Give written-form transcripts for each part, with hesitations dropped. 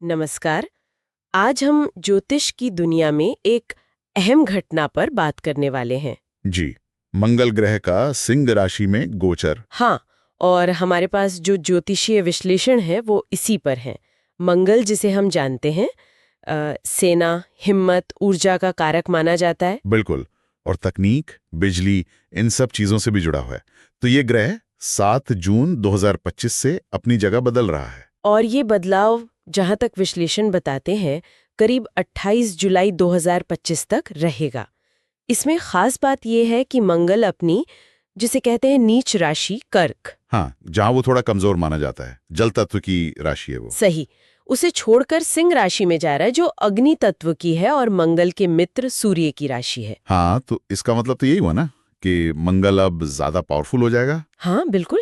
नमस्कार। आज हम ज्योतिष की दुनिया में एक अहम घटना पर बात करने वाले हैं। जी। मंगल ग्रह का सिंह राशि में गोचर। हाँ, और हमारे पास जो ज्योतिषीय विश्लेषण है वो इसी पर है। मंगल जिसे हम जानते हैं सेना, हिम्मत, ऊर्जा का कारक माना जाता है। बिल्कुल। और तकनीक, बिजली, इन सब चीजों से भी जुड़ा हुआ है। तो ये ग्रह 7 जून 2025 से अपनी जगह बदल रहा है। और ये बदलाव जहाँ तक विश्लेषण बताते हैं करीब 28 जुलाई 2025 तक रहेगा। इसमें खास बात यह है कि मंगल अपनी जिसे कहते हैं नीच राशि कर्क, हाँ, जहां वो थोड़ा कमजोर माना जाता है, जल तत्व की राशि है वो। सही, उसे छोड़कर सिंह राशि में जा रहा है जो अग्नि तत्व की है और मंगल के मित्र सूर्य की राशि है। हाँ, तो इसका मतलब तो यही हुआ ना कि मंगल अब ज्यादा पावरफुल हो जाएगा। हाँ बिल्कुल,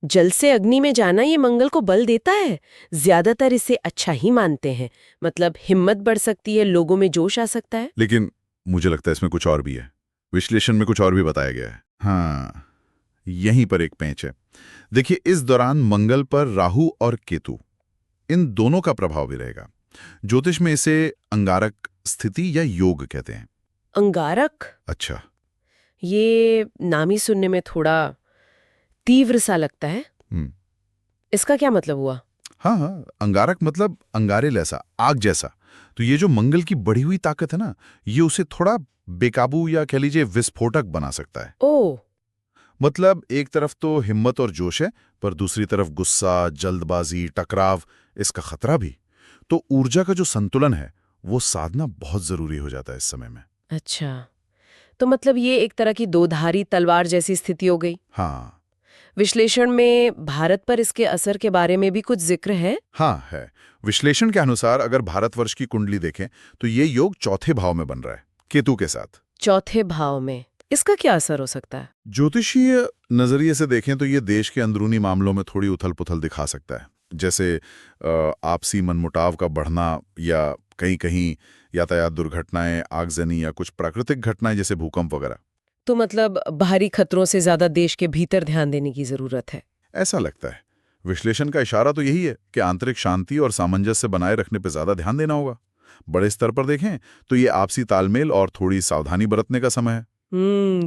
जल से अग्नि में जाना ये मंगल को बल देता है। ज्यादातर इसे अच्छा ही मानते हैं, मतलब हिम्मत बढ़ सकती है, लोगों में जोश आ सकता है। लेकिन मुझे लगता है इसमें कुछ और भी है। विश्लेषण में कुछ और भी बताया गया है। हाँ, यहीं पर एक पेंच है। देखिए, इस दौरान मंगल पर राहु और केतु, इन दोनों का प्रभाव भी रहेगा। ज्योतिष में इसे अंगारक स्थिति या योग कहते हैं। अंगारक, अच्छा। ये नाम ही सुनने में थोड़ा तीव्र सा लगता है। हम्म। इसका क्या मतलब हुआ? हाँ हाँ, अंगारक मतलब अंगारे जैसा, आग जैसा। तो ये जो मंगल की बढ़ी हुई ताकत है ना, ये उसे थोड़ा बेकाबू या कह लीजिए विस्फोटक बना सकता है। ओह, मतलब एक तरफ तो हिम्मत और जोश है, पर दूसरी तरफ गुस्सा, जल्दबाजी, टकराव, इसका खतरा भी। तो ऊर्जा का जो संतुलन है वो साधना बहुत जरूरी हो जाता है इस समय में। अच्छा, तो मतलब ये एक तरह की दोधारी तलवार जैसी स्थिति हो गई। हाँ। विश्लेषण में भारत पर इसके असर के बारे में भी कुछ जिक्र है? हाँ है। विश्लेषण के अनुसार अगर भारतवर्ष की कुंडली देखें तो ये योग चौथे भाव में बन रहा है, केतु के साथ। चौथे भाव में इसका क्या असर हो सकता है? ज्योतिषीय नजरिए से देखें तो ये देश के अंदरूनी मामलों में थोड़ी उथल-पुथल दिखा सकता है। जैसे आपसी मनमुटाव का बढ़ना, या कहीं-कहीं यातायात दुर्घटनाएं, आगजनी, या कुछ प्राकृतिक घटनाएं जैसे भूकंप वगैरह। तो मतलब भारी खतरों से ज्यादा देश के भीतर ध्यान देने की जरूरत है। ऐसा लगता है। विश्लेषण का इशारा तो यही है कि आंतरिक शांति और सामंजस्य बनाए रखने पर ज्यादा ध्यान देना होगा। बड़े स्तर पर देखें तो ये आपसी तालमेल और थोड़ी सावधानी बरतने का समय है।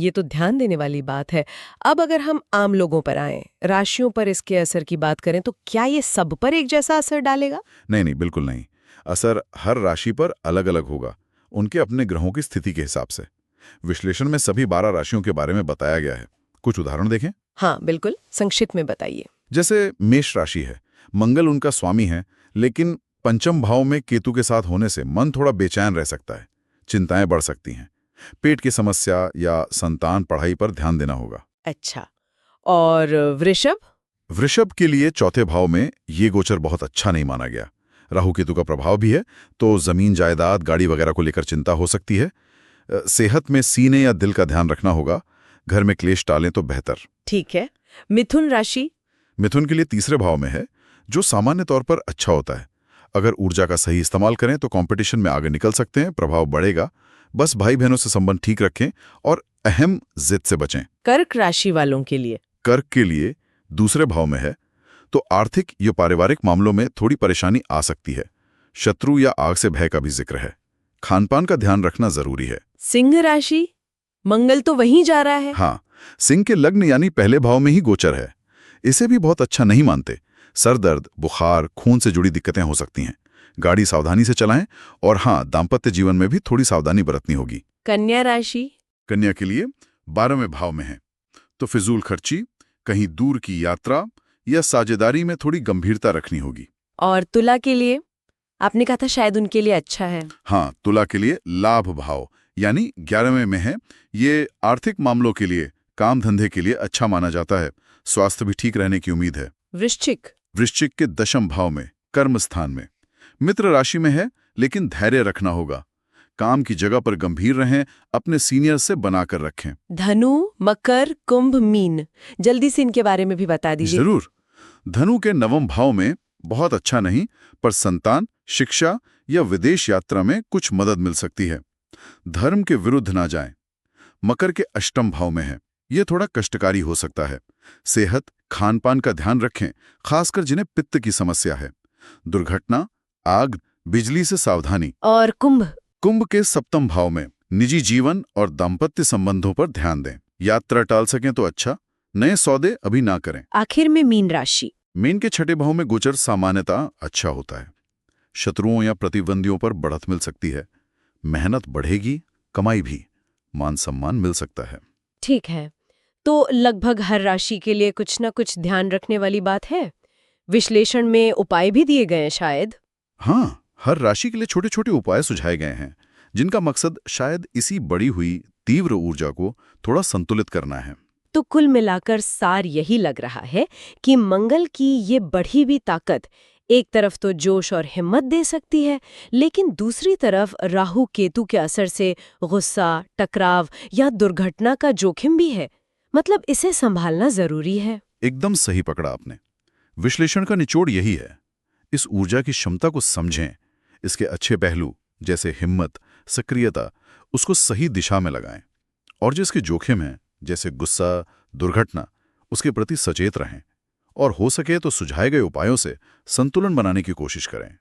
ये तो ध्यान देने वाली बात है। अब अगर हम आम लोगों पर आएं, राशियों पर इसके असर की बात करें तो क्या ये सब पर एक जैसा असर डालेगा? नहीं नहीं, बिल्कुल नहीं। असर हर राशि पर अलग अलग होगा, उनके अपने ग्रहों की स्थिति के हिसाब से। विश्लेषण में सभी 12 राशियों के बारे में बताया गया है। कुछ उदाहरण देखें। हाँ बिल्कुल, संक्षिप्त में बताइए। जैसे मेष राशि है, मंगल उनका स्वामी है, लेकिन पंचम भाव में केतु के साथ होने से मन थोड़ा बेचैन रह सकता है, चिंताएं बढ़ सकती हैं। पेट की समस्या या संतान पढ़ाई पर ध्यान देना होगा। अच्छा, और वृषभ? वृषभ के लिए चौथे भाव में ये गोचर बहुत अच्छा नहीं माना गया। राहु केतु का प्रभाव भी है, तो जमीन जायदाद, गाड़ी वगैरह को लेकर चिंता हो सकती है। सेहत में सीने या दिल का ध्यान रखना होगा। घर में क्लेश टालें तो बेहतर। ठीक है। मिथुन राशि? मिथुन के लिए तीसरे भाव में है, जो सामान्य तौर पर अच्छा होता है। अगर ऊर्जा का सही इस्तेमाल करें तो कंपटीशन में आगे निकल सकते हैं, प्रभाव बढ़ेगा। बस भाई बहनों से संबंध ठीक रखें और अहम जिद से बचें। कर्क राशि वालों के लिए? कर्क के लिए दूसरे भाव में है, तो आर्थिक या पारिवारिक मामलों में थोड़ी परेशानी आ सकती है। शत्रु या आग से भय का भी जिक्र है। खानपान का ध्यान रखना जरूरी है। सिंह राशि? मंगल तो वहीं जा रहा है। हाँ, सिंह के लग्न यानी पहले भाव में ही गोचर है। इसे भी बहुत अच्छा नहीं मानते। सर दर्द, बुखार, खून से जुड़ी दिक्कतें हो सकती हैं। गाड़ी सावधानी से चलाएं, और हाँ, दाम्पत्य जीवन में भी थोड़ी सावधानी बरतनी होगी। कन्या राशि? कन्या के लिए 12वें भाव में है, तो फिजूल खर्ची, कहीं दूर की यात्रा या साझेदारी में थोड़ी गंभीरता रखनी होगी। और तुला के लिए? आपने कहा था शायद उनके लिए अच्छा है। हाँ, तुला के लिए लाभ भाव यानी 11वें में है। ये आर्थिक मामलों के लिए, काम धंधे के लिए अच्छा माना जाता है। स्वास्थ्य भी ठीक रहने की उम्मीद है। वृश्चिक? वृश्चिक के 10वें भाव में, कर्म स्थान में, मित्र राशि में है, लेकिन धैर्य रखना होगा। काम की जगह पर गंभीर रहें, अपने सीनियर से बनाकर रखें। धनु, मकर, कुंभ, मीन, जल्दी से इनके बारे में भी बता दीजिए। जरूर। धनु के 9वें भाव में बहुत अच्छा नहीं, पर संतान, शिक्षा या विदेश यात्रा में कुछ मदद मिल सकती है। धर्म के विरुद्ध ना जाएं। मकर के 8वें भाव में है, ये थोड़ा कष्टकारी हो सकता है। सेहत, खानपान का ध्यान रखें, खासकर जिन्हें पित्त की समस्या है। दुर्घटना, आग, बिजली से सावधानी। और कुंभ? कुंभ के सप्तम भाव में निजी जीवन और दाम्पत्य संबंधों पर ध्यान दें। यात्रा टाल सकें तो अच्छा, नए सौदे अभी ना करें। आखिर में मीन राशि। मीन के छठे भाव में गोचर सामान्यतः अच्छा होता है। शत्रुओं या प्रतिद्वंदियों पर बढ़त मिल सकती है। मेहनत बढ़ेगी, कमाई भी, मान सम्मान मिल सकता है। ठीक है, तो लगभग हर राशि के लिए कुछ न कुछ ध्यान रखने वाली बात है। विश्लेषण में उपाय भी दिए गए हैं शायद। हाँ, हर राशि के लिए छोटे छोटे उपाय सुझाए गए हैं, जिनका मकसद शायद इसी बढ़ी हुई तीव्र ऊर्जा को थोड़ा संतुलित करना है। तो कुल मिलाकर सार यही लग रहा है कि मंगल की ये बढ़ी हुई ताकत एक तरफ तो जोश और हिम्मत दे सकती है, लेकिन दूसरी तरफ राहु केतु के असर से गुस्सा, टकराव या दुर्घटना का जोखिम भी है। मतलब इसे संभालना जरूरी है। एकदम सही पकड़ा आपने। विश्लेषण का निचोड़ यही है, इस ऊर्जा की क्षमता को समझें, इसके अच्छे पहलू जैसे हिम्मत, सक्रियता, उसको सही दिशा में लगाएं, और जो इसके जोखिम हैं जैसे गुस्सा, दुर्घटना, उसके प्रति सचेत रहें, और हो सके तो सुझाए गए उपायों से संतुलन बनाने की कोशिश करें।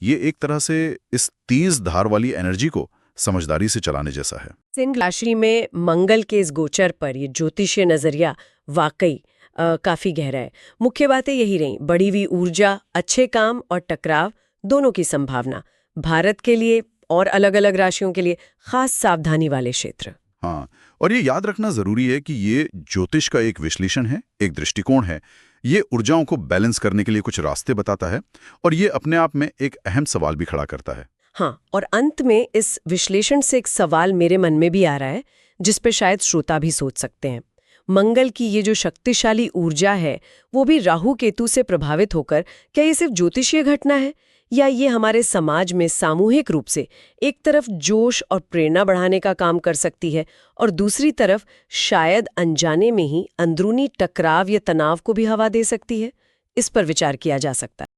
ये एक तरह से इस तेज धार वाली एनर्जी को समझदारी से चलाने जैसा है। सिंह राशि में मंगल के इस गोचर पर ये ज्योतिषीय नजरिया वाकई काफी गहरा है। मुख्य बातें यही रही, बढ़ी हुई ऊर्जा, अच्छे काम और टकराव दोनों की संभावना। भारत के लिए और अलग अलग राशियों के लिए खास सावधानी वाले क्षेत्र। हाँ, और ये याद रखना जरूरी है कि ये ज्योतिष का एक विश्लेषण है, एक दृष्टिकोण है। ये ऊर्जाओं को बैलेंस करने के लिए कुछ रास्ते बताता है, और ये अपने आप में एक अहम सवाल भी खड़ा करता है। हाँ, और अंत में इस विश्लेषण से एक सवाल मेरे मन में भी आ रहा है, जिस पे शायद श्रोता भी सोच सकते हैं। मंगल की ये जो शक्तिशाली ऊर्जा है, वो भी राहु केतु से प्रभावित होकर क्या ये सिर्फ ज्योतिषीय घटना है, या ये हमारे समाज में सामूहिक रूप से एक तरफ जोश और प्रेरणा बढ़ाने का काम कर सकती है, और दूसरी तरफ शायद अनजाने में ही अंदरूनी टकराव या तनाव को भी हवा दे सकती है? इस पर विचार किया जा सकता है।